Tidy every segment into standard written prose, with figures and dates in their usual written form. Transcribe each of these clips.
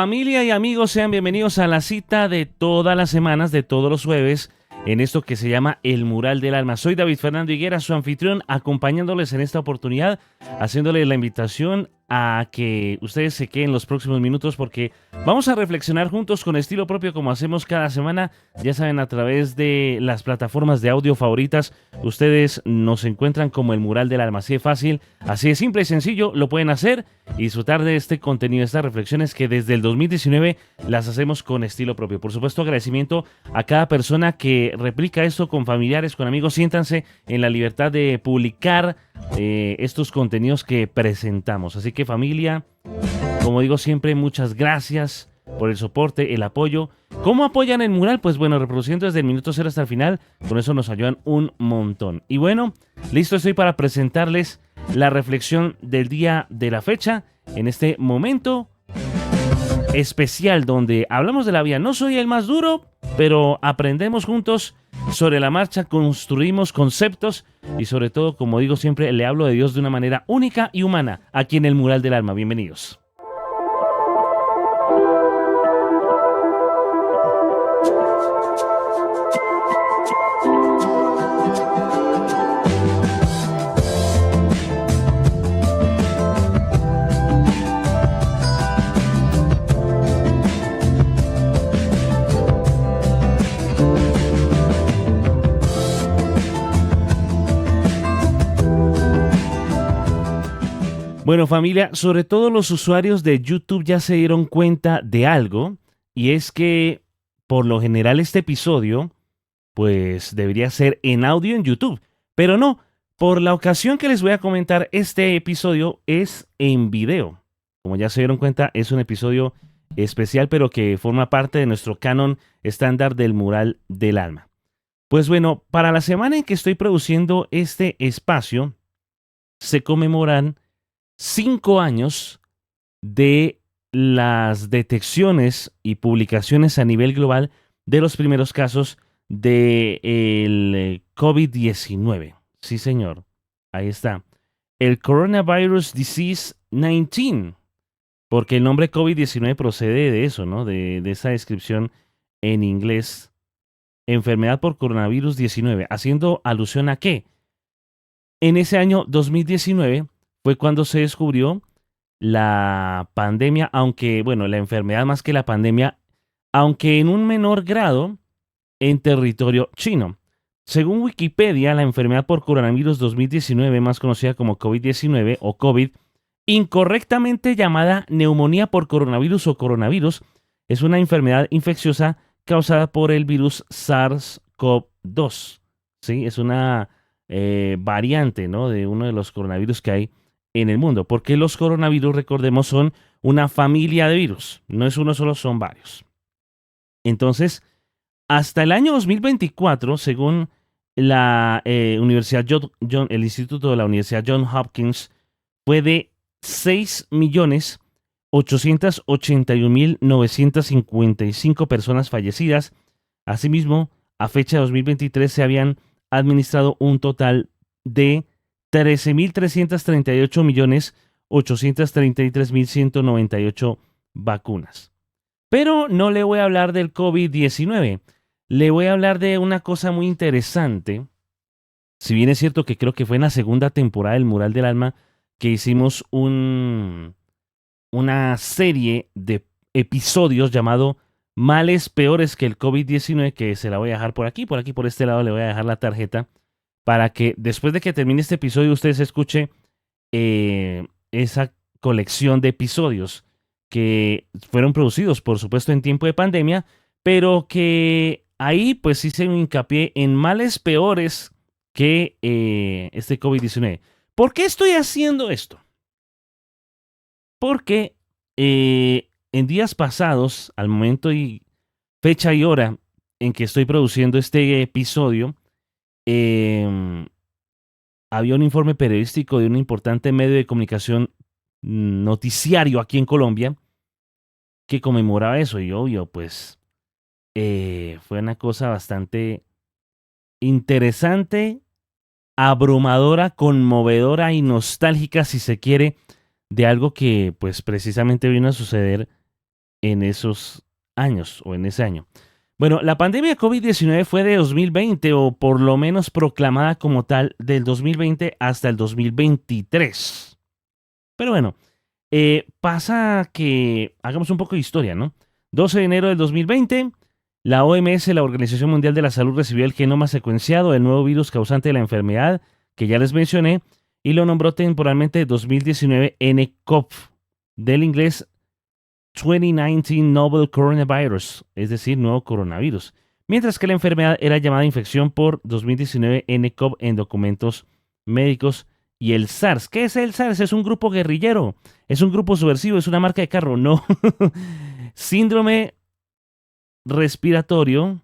Familia y amigos, sean bienvenidos a la cita de todas las semanas, de todos los jueves, en esto que se llama El Mural del Alma. Soy David Fernando Higuera, su anfitrión, acompañándoles en esta oportunidad, haciéndoles la invitación a que ustedes se queden los próximos minutos porque vamos a reflexionar juntos con estilo propio como hacemos cada semana. Ya saben, a través de las plataformas de audio favoritas, ustedes nos encuentran como El Mural del Alma. Así de fácil, así de simple y sencillo, lo pueden hacer y disfrutar de este contenido, estas reflexiones que desde el 2019 las hacemos con estilo propio. Por supuesto, agradecimiento a cada persona que replica esto con familiares, con amigos. Siéntanse en la libertad de publicar estos contenidos que presentamos. Así que familia, como digo siempre, muchas gracias por el soporte, el apoyo. ¿Cómo apoyan el mural? Pues bueno, reproduciendo desde el minuto 0 hasta el final, con eso nos ayudan un montón. Y bueno, listo estoy para presentarles la reflexión del día de la fecha, en este momento especial donde hablamos de la vida. No soy el más duro, pero aprendemos juntos sobre la marcha, construimos conceptos y sobre todo, como digo siempre, le hablo de Dios de una manera única y humana aquí en el Mural del Alma. Bienvenidos. Bueno, familia, sobre todo los usuarios de YouTube ya se dieron cuenta de algo, y es que por lo general este episodio pues debería ser en audio en YouTube, pero no, por la ocasión que les voy a comentar, este episodio es en video. Como ya se dieron cuenta, es un episodio especial, pero que forma parte de nuestro canon estándar del Mural del Alma. Pues bueno, para la semana en que estoy produciendo este espacio, se conmemoran 5 años de las detecciones y publicaciones a nivel global de los primeros casos del COVID-19. Sí, señor. Ahí está. El Coronavirus Disease 19. Porque el nombre COVID-19 procede de eso, ¿no? De esa descripción en inglés. Enfermedad por coronavirus 19. Haciendo alusión a qué. En ese año 2019 fue cuando se descubrió la pandemia, aunque, bueno, la enfermedad más que la pandemia, aunque en un menor grado en territorio chino. Según Wikipedia, la enfermedad por coronavirus 2019, más conocida como COVID-19 o COVID, incorrectamente llamada neumonía por coronavirus o coronavirus, es una enfermedad infecciosa causada por el virus SARS-CoV-2. ¿Sí? Es una variante, ¿no?, de uno de los coronavirus que hay en el mundo, porque los coronavirus, recordemos, son una familia de virus, no es uno solo, son varios. Entonces, hasta el año 2024, según la Universidad el Instituto de la Universidad Johns Hopkins, fue de 6.881.955 personas fallecidas. Asimismo, a fecha de 2023 se habían administrado un total de 13.338.833.198 vacunas. Pero no le voy a hablar del COVID-19. Le voy a hablar de una cosa muy interesante. Si bien es cierto que creo que fue en la segunda temporada del Mural del Alma que hicimos una serie de episodios llamado Males peores que el COVID-19, que se la voy a dejar por aquí, por este lado le voy a dejar la tarjeta, para que después de que termine este episodio ustedes escuchen esa colección de episodios que fueron producidos, por supuesto, en tiempo de pandemia, pero que ahí pues hice un hincapié en males peores que este COVID-19. ¿Por qué estoy haciendo esto? Porque en días pasados, al momento y fecha y hora en que estoy produciendo este episodio, había un informe periodístico de un importante medio de comunicación noticiario aquí en Colombia que conmemoraba eso. Y obvio, pues fue una cosa bastante interesante, abrumadora, conmovedora y nostálgica, si se quiere, de algo que pues precisamente vino a suceder en esos años o en ese año. Bueno, la pandemia de COVID-19 fue de 2020 o por lo menos proclamada como tal del 2020 hasta el 2023. Pero bueno, pasa que hagamos un poco de historia, ¿no? 12 de enero del 2020, la OMS, la Organización Mundial de la Salud, recibió el genoma secuenciado del nuevo virus causante de la enfermedad que ya les mencioné y lo nombró temporalmente 2019 nCoV, del inglés 2019 Novel Coronavirus, es decir, nuevo coronavirus, mientras que la enfermedad era llamada infección por 2019 nCoV en documentos médicos. Y el SARS, ¿qué es el SARS? Es un grupo guerrillero, es un grupo subversivo, es una marca de carro, no. Síndrome respiratorio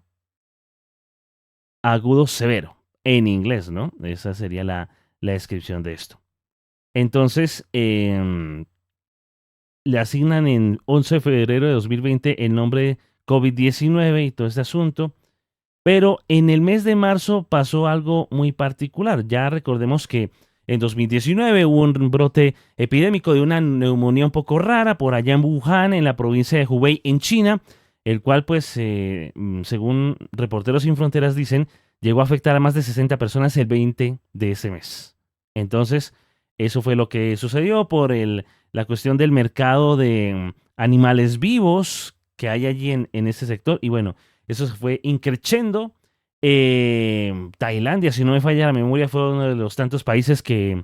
agudo severo, en inglés, ¿no? Esa sería la descripción de esto. Entonces, le asignan en 11 de febrero de 2020 el nombre COVID-19 y todo este asunto. Pero en el mes de marzo pasó algo muy particular. Ya recordemos que en 2019 hubo un brote epidémico de una neumonía un poco rara por allá en Wuhan, en la provincia de Hubei, en China, el cual, pues, según Reporteros Sin Fronteras dicen, llegó a afectar a más de 60 personas el 20 de ese mes. Entonces, eso fue lo que sucedió por la cuestión del mercado de animales vivos que hay allí en ese sector. Y bueno, eso se fue increciendo. Tailandia, si no me falla la memoria, fue uno de los tantos países que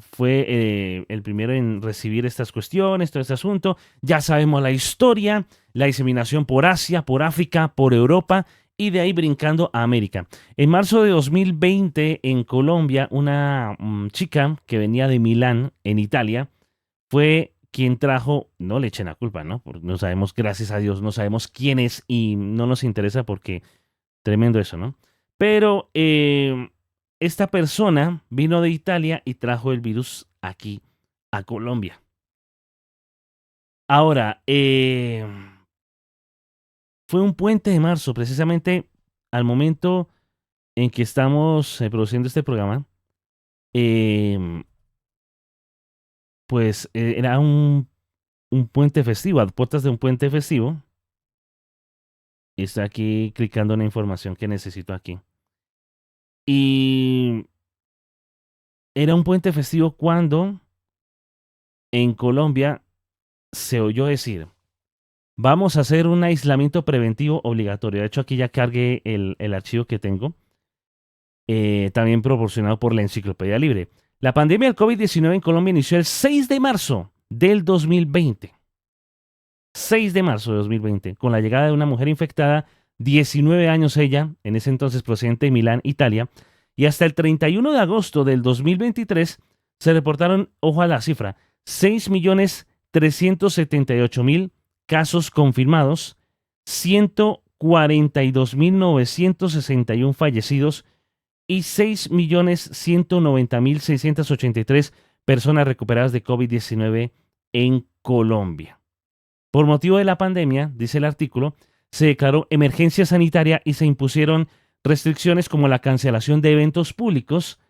fue el primero en recibir estas cuestiones, todo este asunto. Ya sabemos la historia, la diseminación por Asia, por África, por Europa y de ahí brincando a América. En marzo de 2020 en Colombia, una chica que venía de Milán, en Italia, fue quien trajo, no le echen la culpa, ¿no? Porque no sabemos, gracias a Dios, no sabemos quién es y no nos interesa porque tremendo eso, ¿no? Pero esta persona vino de Italia y trajo el virus aquí a Colombia. Ahora, fue un puente de marzo, precisamente al momento en que estamos produciendo este programa. Pues era un puente festivo, a puertas de un puente festivo. Y está aquí clicando en la información que necesito aquí. Y era un puente festivo cuando en Colombia se oyó decir, vamos a hacer un aislamiento preventivo obligatorio. De hecho, aquí ya cargué el archivo que tengo, también proporcionado por la Enciclopedia Libre. La pandemia del COVID-19 en Colombia inició el 6 de marzo del 2020. 6 de marzo de 2020, con la llegada de una mujer infectada, 19 años ella, en ese entonces procedente de Milán, Italia, y hasta el 31 de agosto del 2023 se reportaron, ojo a la cifra, 6.378.000 casos confirmados, 142.961 fallecidos y 6.190.683 personas recuperadas de COVID-19 en Colombia. Por motivo de la pandemia, dice el artículo, se declaró emergencia sanitaria y se impusieron restricciones como la cancelación de eventos públicos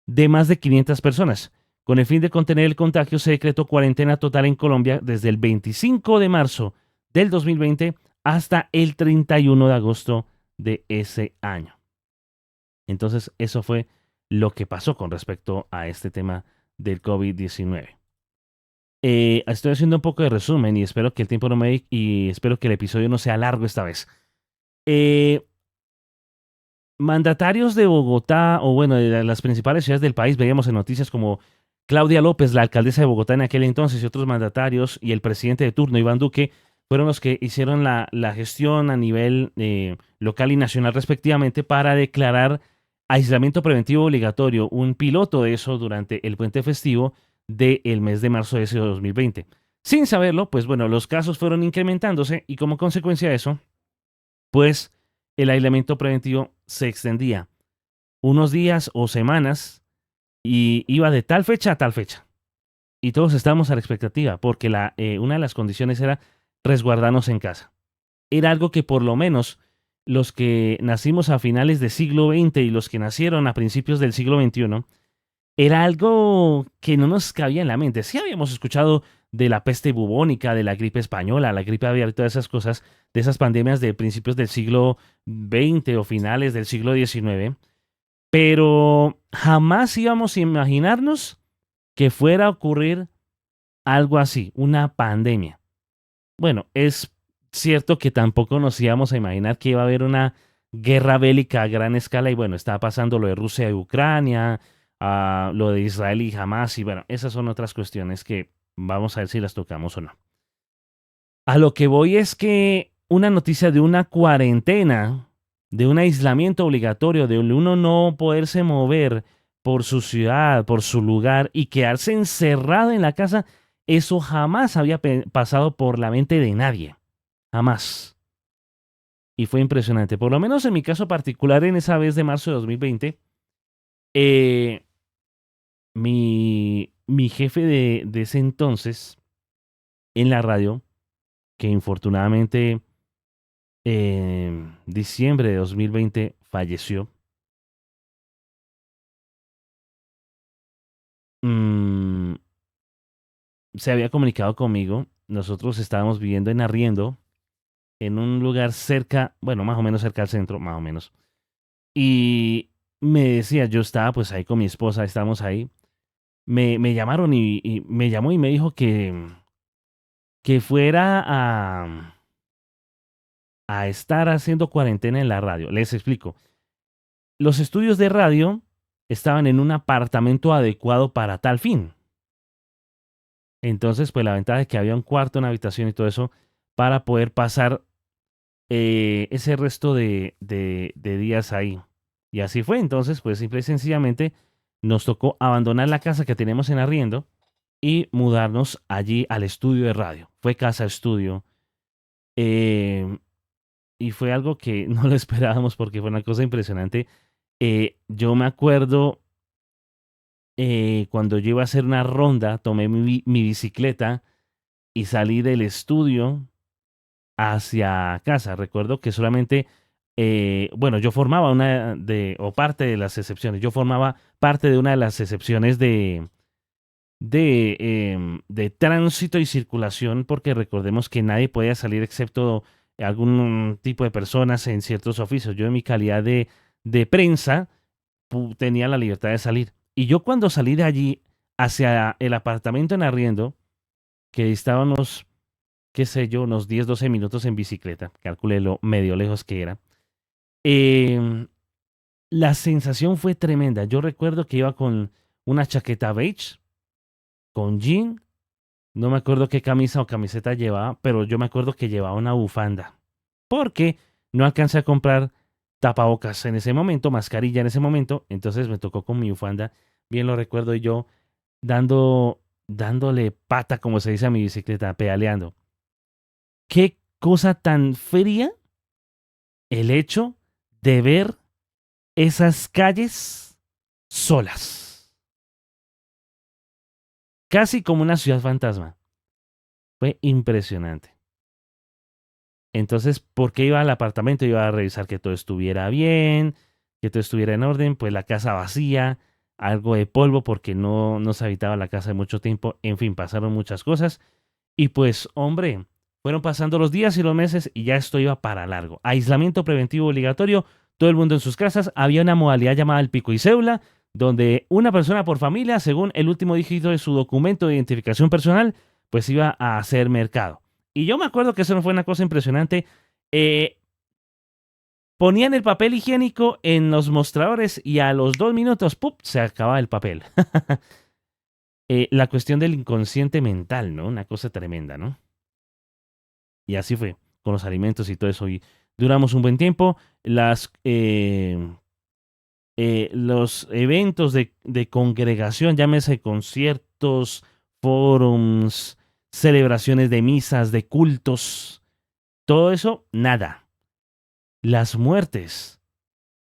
de más de 500 personas. Con el fin de contener el contagio, se decretó cuarentena total en Colombia desde el 25 de marzo del 2020 hasta el 31 de agosto de ese año. Entonces, eso fue lo que pasó con respecto a este tema del COVID-19. Estoy haciendo un poco de resumen y espero que el tiempo no me y espero que el episodio no sea largo esta vez. Mandatarios de Bogotá, o bueno, de las principales ciudades del país, veíamos en noticias como Claudia López, la alcaldesa de Bogotá en aquel entonces, y otros mandatarios, y el presidente de turno, Iván Duque, fueron los que hicieron la gestión a nivel local y nacional respectivamente para declarar aislamiento preventivo obligatorio, un piloto de eso durante el puente festivo del mes de marzo de ese 2020. Sin saberlo, pues bueno, los casos fueron incrementándose y como consecuencia de eso, pues el aislamiento preventivo se extendía unos días o semanas y iba de tal fecha a tal fecha. Y todos estábamos a la expectativa porque una de las condiciones era resguardarnos en casa. Era algo que por lo menos los que nacimos a finales del siglo XX y los que nacieron a principios del siglo XXI, era algo que no nos cabía en la mente. Sí habíamos escuchado de la peste bubónica, de la gripe española, la gripe aviar y todas esas cosas, de esas pandemias de principios del siglo XX o finales del siglo XIX, pero jamás íbamos a imaginarnos que fuera a ocurrir algo así, una pandemia. Bueno, es cierto que tampoco nos íbamos a imaginar que iba a haber una guerra bélica a gran escala y bueno, estaba pasando lo de Rusia y Ucrania, lo de Israel y Hamas y bueno, esas son otras cuestiones que vamos a ver si las tocamos o no. A lo que voy es que una noticia de una cuarentena, de un aislamiento obligatorio, de uno no poderse mover por su ciudad, por su lugar y quedarse encerrado en la casa, eso jamás había pasado por la mente de nadie. Jamás. Y fue impresionante. Por lo menos en mi caso particular, en esa vez de marzo de 2020, eh, mi jefe de ese entonces en la radio, que infortunadamente en diciembre de 2020 falleció. mm, Se había comunicado conmigo. Nosotros estábamos viviendo en arriendo en un lugar cerca, bueno, más o menos cerca al centro, más o menos. Y me decía, yo estaba pues ahí con mi esposa, estábamos ahí. Me llamaron y me llamó y me dijo que fuera a estar haciendo cuarentena en la radio. Les explico. Los estudios de radio estaban en un apartamento adecuado para tal fin. Entonces, pues la ventaja es que había un cuarto, una habitación y todo eso para poder pasar ese resto de días ahí. Y así fue. Entonces, pues simple y sencillamente nos tocó abandonar la casa que teníamos en arriendo y mudarnos allí al estudio de radio. Fue casa estudio. eh, y fue algo que no lo esperábamos porque fue una cosa impresionante. Yo me acuerdo cuando yo iba a hacer una ronda, tomé mi bicicleta y salí del estudio hacia casa. Recuerdo que solamente, bueno, yo formaba una de, o parte de las excepciones, yo formaba parte de una de las excepciones de tránsito y circulación, porque recordemos que nadie podía salir excepto algún tipo de personas en ciertos oficios. Yo en mi calidad de prensa tenía la libertad de salir. Y yo cuando salí de allí hacia el apartamento en arriendo, que estábamos qué sé yo, unos 10 12 minutos en bicicleta, calculé lo medio lejos que era. Em, la sensación fue tremenda. Yo recuerdo que iba con una chaqueta beige, con jean, no me acuerdo qué camisa o camiseta llevaba, pero yo me acuerdo que llevaba una bufanda, porque no alcancé a comprar tapabocas en ese momento, mascarilla en ese momento, entonces me tocó con mi bufanda, bien lo recuerdo y yo dándole pata, como se dice a mi bicicleta, pedaleando. Qué cosa tan fría el hecho de ver esas calles solas, casi como una ciudad fantasma. Fue impresionante. Entonces, ¿por qué iba al apartamento? Iba a revisar que todo estuviera bien, que todo estuviera en orden, pues la casa vacía, algo de polvo porque no se habitaba la casa de mucho tiempo, en fin, pasaron muchas cosas. Y pues, hombre, fueron pasando los días y los meses y ya esto iba para largo. Aislamiento preventivo obligatorio, todo el mundo en sus casas. Había una modalidad llamada el pico y cédula, donde una persona por familia, según el último dígito de su documento de identificación personal, pues iba a hacer mercado. Y yo me acuerdo que eso no fue una cosa impresionante. Eh, Ponían el papel higiénico en los mostradores y a los 2 minutos, ¡pup!, se acababa el papel. La cuestión del inconsciente mental, ¿no? Una cosa tremenda, ¿no? Y así fue, con los alimentos y todo eso. Y duramos un buen tiempo. Los eventos de congregación, llámese conciertos, forums, celebraciones de misas, de cultos, todo eso, nada. Las muertes,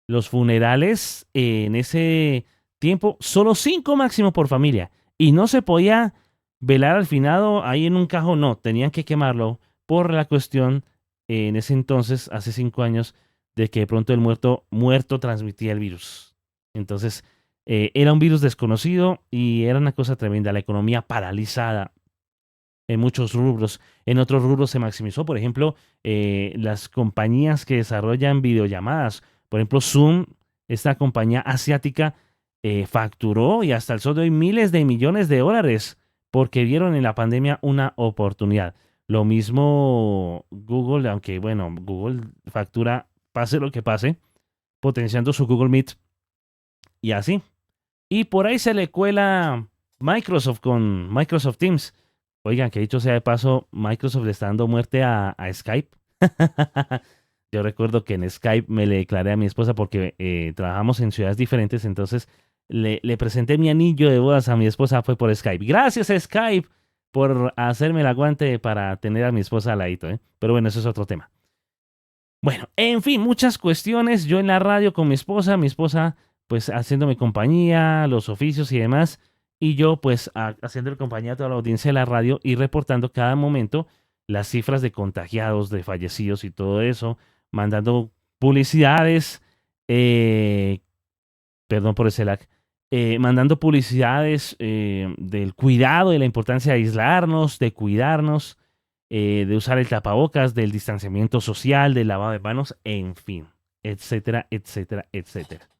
los funerales en ese tiempo, solo 5 máximo por familia. Y no se podía velar al finado ahí en un cajón, no, tenían que quemarlo por la cuestión en ese entonces, hace 5 años, de que de pronto el muerto transmitía el virus. Entonces, era un virus desconocido y era una cosa tremenda, la economía paralizada. en muchos rubros. En otros rubros se maximizó, por ejemplo, las compañías que desarrollan videollamadas. Por ejemplo, Zoom, esta compañía asiática, facturó y hasta el sol de hoy miles de millones de dólares porque vieron en la pandemia una oportunidad. Lo mismo Google, aunque bueno, Google factura pase lo que pase, potenciando su Google Meet y así. Y por ahí se le cuela Microsoft con Microsoft Teams. Oigan, que dicho sea de paso, Microsoft le está dando muerte a Skype. Yo recuerdo que en Skype me le declaré a mi esposa porque trabajamos en ciudades diferentes, entonces le presenté mi anillo de bodas a mi esposa, fue por Skype. Gracias Skype por hacerme el aguante para tener a mi esposa al ladito, ¿eh? Pero bueno, eso es otro tema. Bueno, en fin, muchas cuestiones. Yo en la radio con mi esposa pues haciéndome compañía, los oficios y demás, y yo pues haciéndole compañía a toda la audiencia de la radio y reportando cada momento las cifras de contagiados, de fallecidos y todo eso, mandando publicidades, eh, perdón por ese lag, mandando publicidades del cuidado, de la importancia de aislarnos, de cuidarnos, de usar el tapabocas, del distanciamiento social, del lavado de manos, en fin, etcétera, etcétera, etcétera.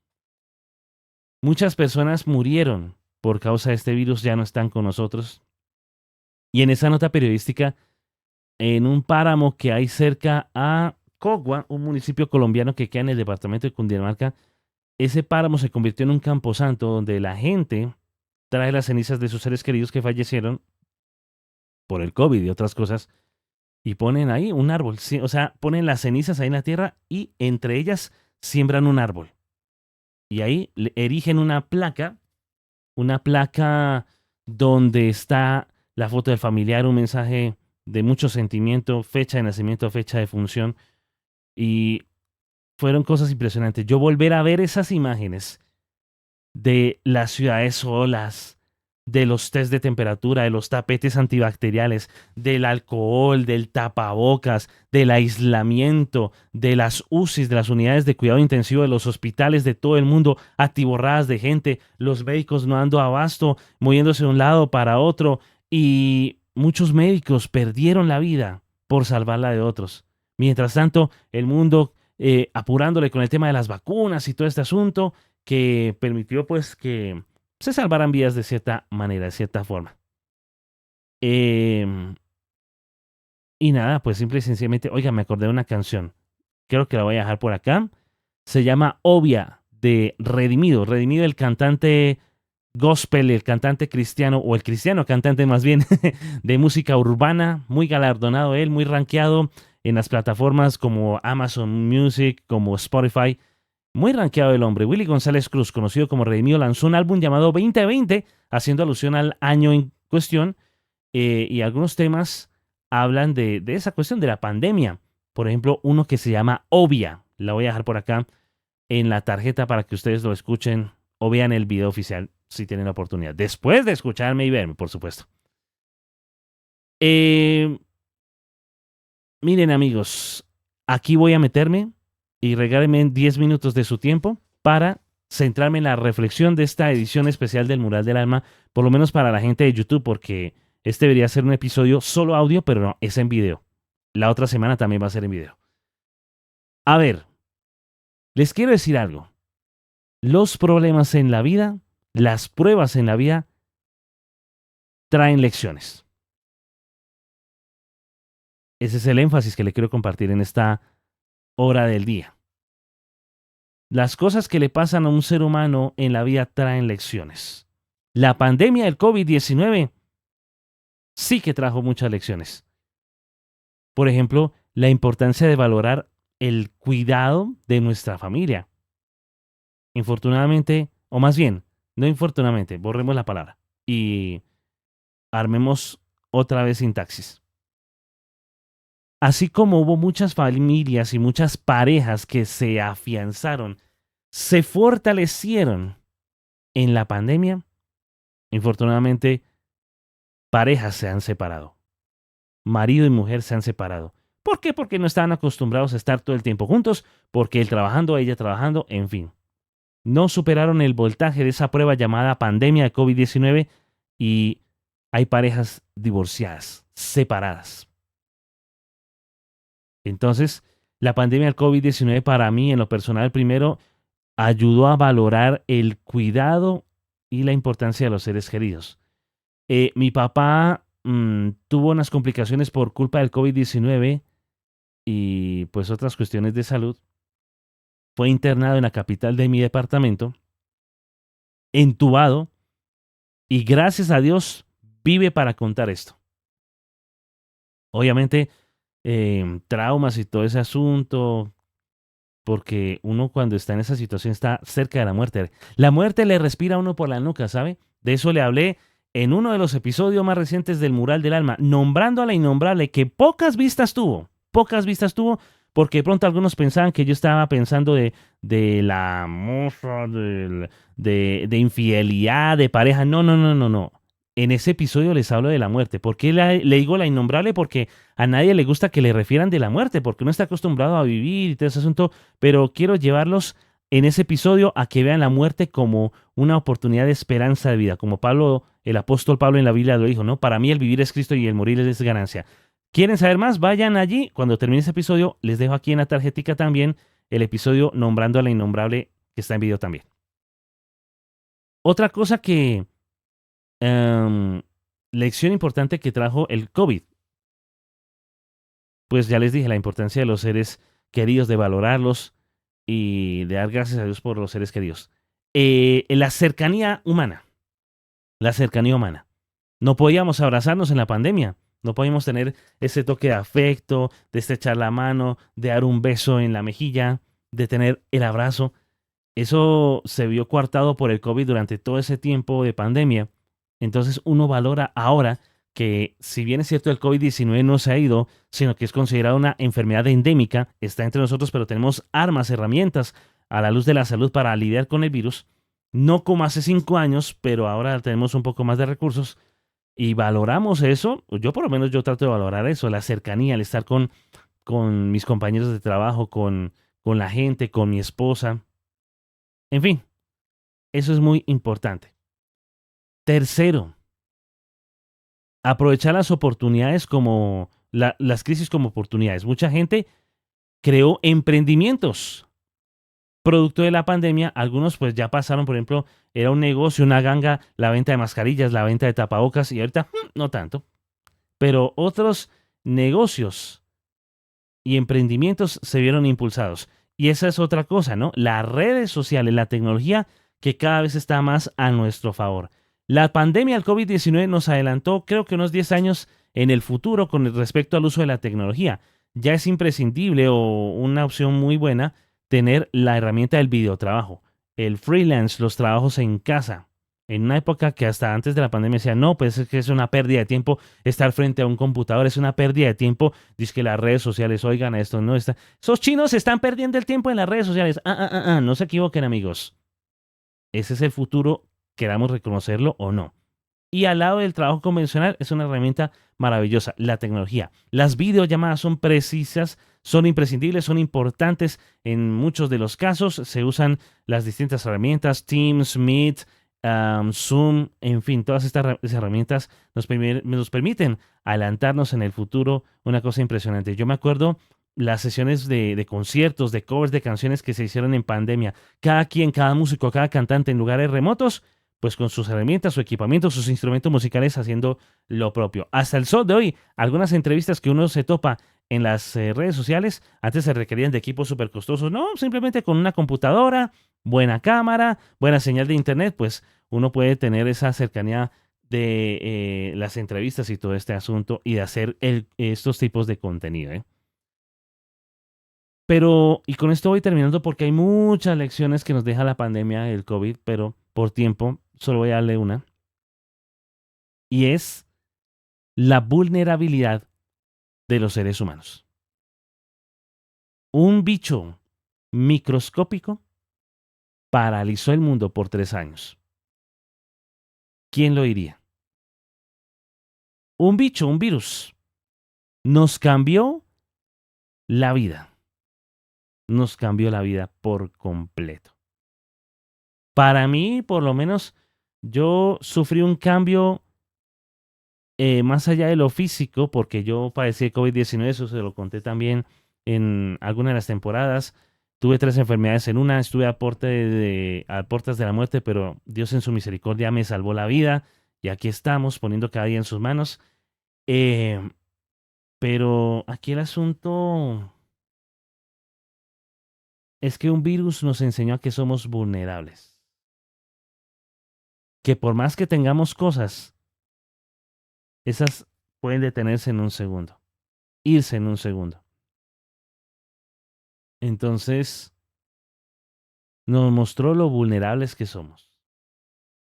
Muchas personas murieron por causa de este virus, ya no están con nosotros. Y en esa nota periodística, en un páramo que hay cerca a Cogua, un municipio colombiano que queda en el departamento de Cundinamarca, ese páramo se convirtió en un camposanto donde la gente trae las cenizas de sus seres queridos que fallecieron por el COVID y otras cosas y ponen ahí un árbol. O sea, ponen las cenizas ahí en la tierra y entre ellas siembran un árbol. Y ahí erigen una placa donde está la foto del familiar, un mensaje de mucho sentimiento, fecha de nacimiento, fecha de función. Y fueron cosas impresionantes. Yo volver a ver esas imágenes de las ciudades solas, de los test de temperatura, de los tapetes antibacteriales, del alcohol, del tapabocas, del aislamiento, de las UCIs, de las unidades de cuidado intensivo de los hospitales de todo el mundo, atiborradas de gente, los médicos no dando abasto, moviéndose de un lado para otro, y muchos médicos perdieron la vida por salvarla de otros. Mientras tanto, el mundo apurándole con el tema de las vacunas y todo este asunto que permitió pues que se salvaran vidas de cierta manera, de cierta forma. Eh, y nada, pues simple y sencillamente, oiga, me acordé de una canción. Creo que la voy a dejar por acá. Se llama Obvia de Redimido. Redimido, el cantante gospel, el cantante cristiano, o el cristiano cantante más bien, de música urbana, muy galardonado él, muy rankeado en las plataformas como Amazon Music, como Spotify. Muy rankeado el hombre. Willy González Cruz, conocido como Redimido, lanzó un álbum llamado 2020, haciendo alusión al año en cuestión, y algunos temas hablan de esa cuestión de la pandemia. Por ejemplo, uno que se llama Obvia. La voy a dejar por acá en la tarjeta para que ustedes lo escuchen o vean el video oficial si tienen la oportunidad. Después de escucharme y verme, por supuesto. Miren amigos, aquí voy a meterme y regálenme 10 minutos de su tiempo para centrarme en la reflexión de esta edición especial del Mural del Alma, por lo menos para la gente de YouTube, porque este debería ser un episodio solo audio, pero no, es en video. La otra semana también va a ser en video. A ver, les quiero decir algo. Los problemas en la vida, las pruebas en la vida, traen lecciones. Ese es el énfasis que le quiero compartir en esta hora del día. Las cosas que le pasan a un ser humano en la vida traen lecciones. La pandemia del COVID-19 sí que trajo muchas lecciones. Por ejemplo, la importancia de valorar el cuidado de nuestra familia. Infortunadamente, o más bien, no infortunadamente, borremos la palabra y armemos otra vez sintaxis. Así como hubo muchas familias y muchas parejas que se afianzaron, se fortalecieron en la pandemia, infortunadamente, parejas se han separado. Marido y mujer se han separado. ¿Por qué? Porque no estaban acostumbrados a estar todo el tiempo juntos, porque él trabajando, ella trabajando, en fin. No superaron el voltaje de esa prueba llamada pandemia de COVID-19 y hay parejas divorciadas. separadas. Entonces, la pandemia del COVID-19 para mí, en lo personal, primero, ayudó a valorar el cuidado y la importancia de los seres queridos. Mi papá tuvo unas complicaciones por culpa del COVID-19 y pues otras cuestiones de salud. Fue internado en la capital de mi departamento, entubado, y gracias a Dios vive para contar esto. Obviamente, traumas y todo ese asunto, porque uno cuando está en esa situación está cerca de la muerte. La muerte le respira a uno por la nuca, ¿sabe? De eso le hablé en uno de los episodios más recientes del Mural del Alma, nombrando a la innombrable, que pocas vistas tuvo, porque de pronto algunos pensaban que yo estaba pensando de la moza, de infidelidad, de pareja. No, no, no, no, no. En ese episodio les hablo de la muerte. ¿Por qué le digo la innombrable? Porque a nadie le gusta que le refieran de la muerte, porque uno está acostumbrado a vivir y todo ese asunto, pero quiero llevarlos en ese episodio a que vean la muerte como una oportunidad de esperanza de vida, como Pablo, el apóstol Pablo en la Biblia lo dijo, ¿no? Para mí el vivir es Cristo y el morir es ganancia. ¿Quieren saber más? Vayan allí. Cuando termine ese episodio, les dejo aquí en la tarjetica también el episodio nombrando a la innombrable que está en video también. Otra cosa que, lección importante que trajo el COVID, pues ya les dije la importancia de los seres queridos, de valorarlos y de dar gracias a Dios por los seres queridos. La cercanía humana, la cercanía humana. No podíamos abrazarnos en la pandemia, no podíamos tener ese toque de afecto, de estrechar la mano, de dar un beso en la mejilla, de tener el abrazo. Eso se vio coartado por el COVID durante todo ese tiempo de pandemia. Entonces uno valora ahora que, si bien es cierto, el COVID-19 no se ha ido, sino que es considerada una enfermedad endémica, está entre nosotros, pero tenemos armas, herramientas a la luz de la salud para lidiar con el virus. No como hace 5 años, pero ahora tenemos un poco más de recursos y valoramos eso. Yo por lo menos yo trato de valorar eso, la cercanía, el estar con mis compañeros de trabajo, con la gente, con mi esposa. En fin, eso es muy importante. Tercero, aprovechar las oportunidades como las crisis como oportunidades. Mucha gente creó emprendimientos producto de la pandemia. Algunos pues ya pasaron, por ejemplo, era un negocio, una ganga, la venta de mascarillas, la venta de tapabocas y ahorita no tanto. Pero otros negocios y emprendimientos se vieron impulsados. Y esa es otra cosa, ¿no? Las redes sociales, la tecnología que cada vez está más a nuestro favor. La pandemia del COVID-19 nos adelantó, creo que unos 10 años en el futuro con respecto al uso de la tecnología. Ya es imprescindible o una opción muy buena tener la herramienta del videotrabajo, el freelance, los trabajos en casa. En una época que hasta antes de la pandemia decía, no, pues es que es una pérdida de tiempo estar frente a un computador, es una pérdida de tiempo. Dice que las redes sociales, oigan, esto no está. Esos chinos están perdiendo el tiempo en las redes sociales. No se equivoquen, amigos. Ese es el futuro, queramos reconocerlo o no. Y al lado del trabajo convencional es una herramienta maravillosa, la tecnología. Las videollamadas son precisas, son imprescindibles, son importantes en muchos de los casos. Se usan las distintas herramientas, Teams, Meet, Zoom, en fin, todas estas herramientas nos permiten adelantarnos en el futuro, una cosa impresionante. Yo me acuerdo las sesiones de conciertos, de covers de canciones que se hicieron en pandemia. Cada quien, cada músico, cada cantante en lugares remotos, pues con sus herramientas, su equipamiento, sus instrumentos musicales haciendo lo propio. Hasta el sol de hoy, algunas entrevistas que uno se topa en las redes sociales, antes se requerían de equipos súper costosos. No, simplemente con una computadora, buena cámara, buena señal de internet, pues uno puede tener esa cercanía de las entrevistas y todo este asunto y de hacer estos tipos de contenido, ¿eh? Pero, y con esto voy terminando porque hay muchas lecciones que nos deja la pandemia del COVID, pero por tiempo solo voy a darle una. Y es la vulnerabilidad de los seres humanos. Un bicho microscópico paralizó el mundo por 3 años. ¿Quién lo diría? Un bicho, un virus, nos cambió la vida. Nos cambió la vida por completo. Para mí, por lo menos, yo sufrí un cambio más allá de lo físico, porque yo padecí de COVID-19, eso se lo conté también en alguna de las temporadas. Tuve 3 enfermedades en una, estuve a puertas de la muerte, pero Dios en su misericordia me salvó la vida y aquí estamos poniendo cada día en sus manos. Eh, pero aquí el asunto es que un virus nos enseñó a que somos vulnerables. Que por más que tengamos cosas, esas pueden detenerse en un segundo, irse en un segundo. Entonces, nos mostró lo vulnerables que somos,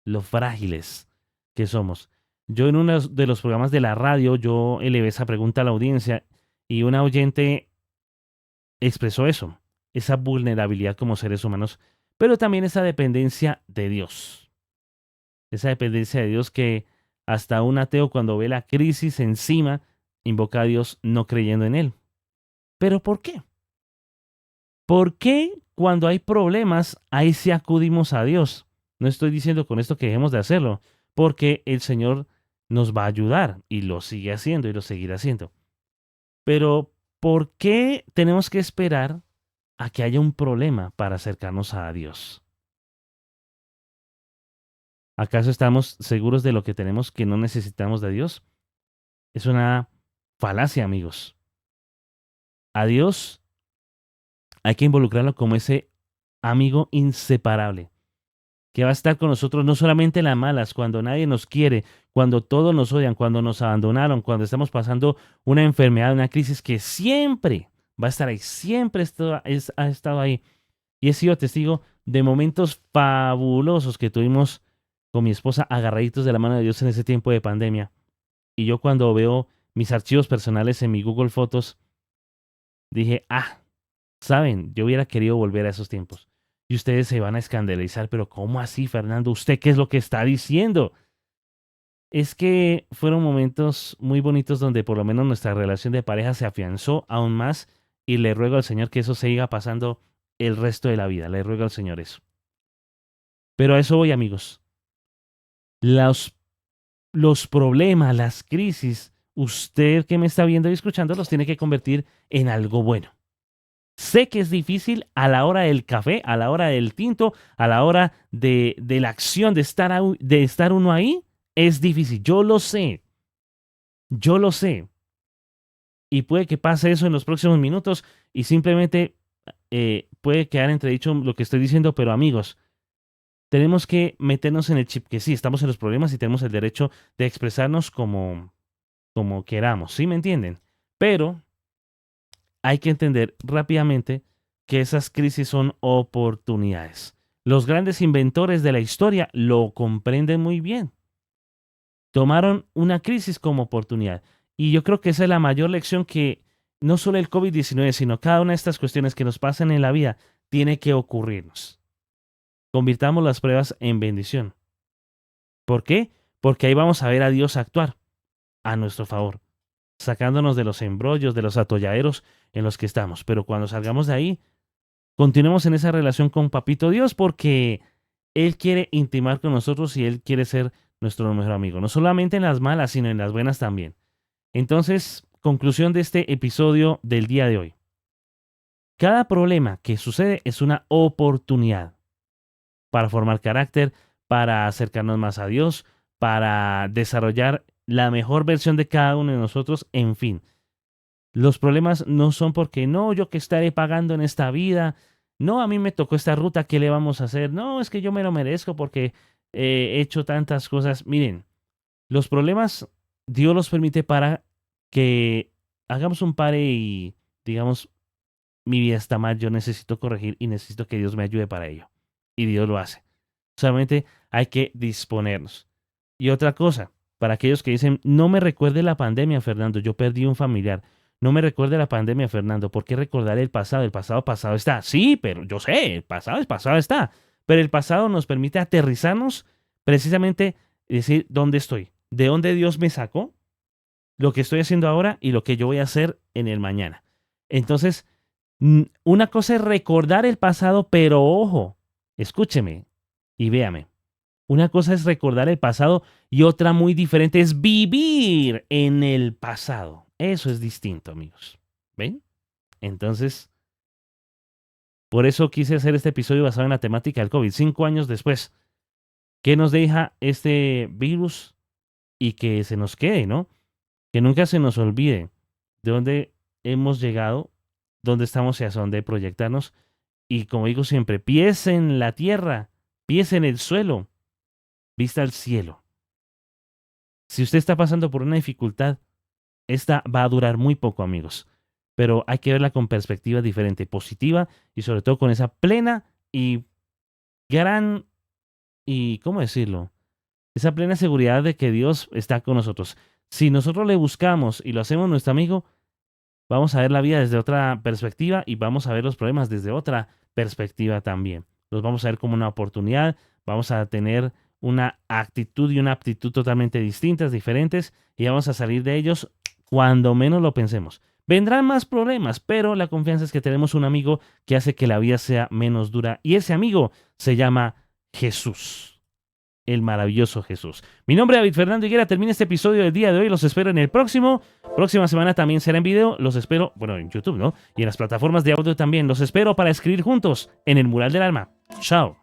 lo frágiles que somos. Yo en uno de los programas de la radio, yo elevé esa pregunta a la audiencia y una oyente expresó eso, esa vulnerabilidad como seres humanos, pero también esa dependencia de Dios. Esa dependencia de Dios que hasta un ateo cuando ve la crisis encima, invoca a Dios no creyendo en Él. ¿Pero por qué? ¿Por qué cuando hay problemas, ahí sí acudimos a Dios? No estoy diciendo con esto que dejemos de hacerlo, porque el Señor nos va a ayudar y lo sigue haciendo y lo seguirá haciendo. Pero, ¿por qué tenemos que esperar a que haya un problema para acercarnos a Dios? ¿Acaso estamos seguros de lo que tenemos que no necesitamos de Dios? Es una falacia, amigos. A Dios hay que involucrarlo como ese amigo inseparable que va a estar con nosotros no solamente en las malas, cuando nadie nos quiere, cuando todos nos odian, cuando nos abandonaron, cuando estamos pasando una enfermedad, una crisis, que siempre va a estar ahí, siempre ha estado ahí. Y he sido testigo de momentos fabulosos que tuvimos con mi esposa agarraditos de la mano de Dios en ese tiempo de pandemia. Y yo cuando veo mis archivos personales en mi Google Fotos, dije, saben, yo hubiera querido volver a esos tiempos. Y ustedes se van a escandalizar, pero ¿cómo así, Fernando? ¿Usted qué es lo que está diciendo? Es que fueron momentos muy bonitos donde por lo menos nuestra relación de pareja se afianzó aún más y le ruego al Señor que eso siga pasando el resto de la vida. Le ruego al Señor eso. Pero a eso voy, amigos. Los, los problemas, las crisis, usted que me está viendo y escuchando los tiene que convertir en algo bueno. Sé que es difícil a la hora del café, a la hora del tinto, a la hora de la acción de estar uno ahí. Es difícil, yo lo sé. Y puede que pase eso en los próximos minutos y simplemente puede quedar entredicho lo que estoy diciendo, pero amigos, tenemos que meternos en el chip que sí, estamos en los problemas y tenemos el derecho de expresarnos como queramos, ¿sí me entienden? Pero hay que entender rápidamente que esas crisis son oportunidades. Los grandes inventores de la historia lo comprenden muy bien. Tomaron una crisis como oportunidad. Y yo creo que esa es la mayor lección que no solo el COVID-19, sino cada una de estas cuestiones que nos pasan en la vida tiene que ocurrirnos. Convirtamos las pruebas en bendición. ¿Por qué? Porque ahí vamos a ver a Dios actuar a nuestro favor, sacándonos de los embrollos, de los atolladeros en los que estamos. Pero cuando salgamos de ahí, continuemos en esa relación con Papito Dios porque Él quiere intimar con nosotros y Él quiere ser nuestro mejor amigo. No solamente en las malas, sino en las buenas también. Entonces, conclusión de este episodio del día de hoy. Cada problema que sucede es una oportunidad para formar carácter, para acercarnos más a Dios, para desarrollar la mejor versión de cada uno de nosotros, en fin. Los problemas no son porque no, yo que estaré pagando en esta vida, no, a mí me tocó esta ruta, ¿qué le vamos a hacer? No, es que yo me lo merezco porque he hecho tantas cosas. Miren, los problemas Dios los permite para que hagamos un pare y digamos, mi vida está mal, yo necesito corregir y necesito que Dios me ayude para ello. Y Dios lo hace. Solamente hay que disponernos. Y otra cosa, para aquellos que dicen, no me recuerde la pandemia, Fernando, yo perdí un familiar. No me recuerde la pandemia, Fernando. ¿Por qué recordar el pasado? El pasado pasado está. Sí, pero yo sé, el pasado es pasado está. Pero el pasado nos permite aterrizarnos precisamente y decir dónde estoy, de dónde Dios me sacó, lo que estoy haciendo ahora y lo que yo voy a hacer en el mañana. Entonces, una cosa es recordar el pasado, pero ojo, escúcheme y véame. Una cosa es recordar el pasado y otra muy diferente es vivir en el pasado. Eso es distinto, amigos. ¿Ven? Entonces, por eso quise hacer este episodio basado en la temática del COVID. 5 años después, ¿qué nos deja este virus? Y que se nos quede, ¿no? Que nunca se nos olvide de dónde hemos llegado, dónde estamos y hacia dónde proyectarnos. Y como digo siempre, pies en la tierra, pies en el suelo, vista al cielo. Si usted está pasando por una dificultad, esta va a durar muy poco, amigos. Pero hay que verla con perspectiva diferente, positiva y sobre todo con esa plena y gran y, ¿cómo decirlo? Esa plena seguridad de que Dios está con nosotros. Si nosotros le buscamos y lo hacemos nuestro amigo, vamos a ver la vida desde otra perspectiva y vamos a ver los problemas desde otra perspectiva también. Los vamos a ver como una oportunidad, vamos a tener una actitud y una aptitud totalmente distintas, diferentes, y vamos a salir de ellos cuando menos lo pensemos. Vendrán más problemas, pero la confianza es que tenemos un amigo que hace que la vida sea menos dura, y ese amigo se llama Jesús. El maravilloso Jesús. Mi nombre es David Fernando Higuera. Termina este episodio del día de hoy. Los espero en el próximo. Próxima semana también será en video. Los espero, bueno, en YouTube, ¿no? Y en las plataformas de audio también. Los espero para escribir juntos en el mural del alma. Chao.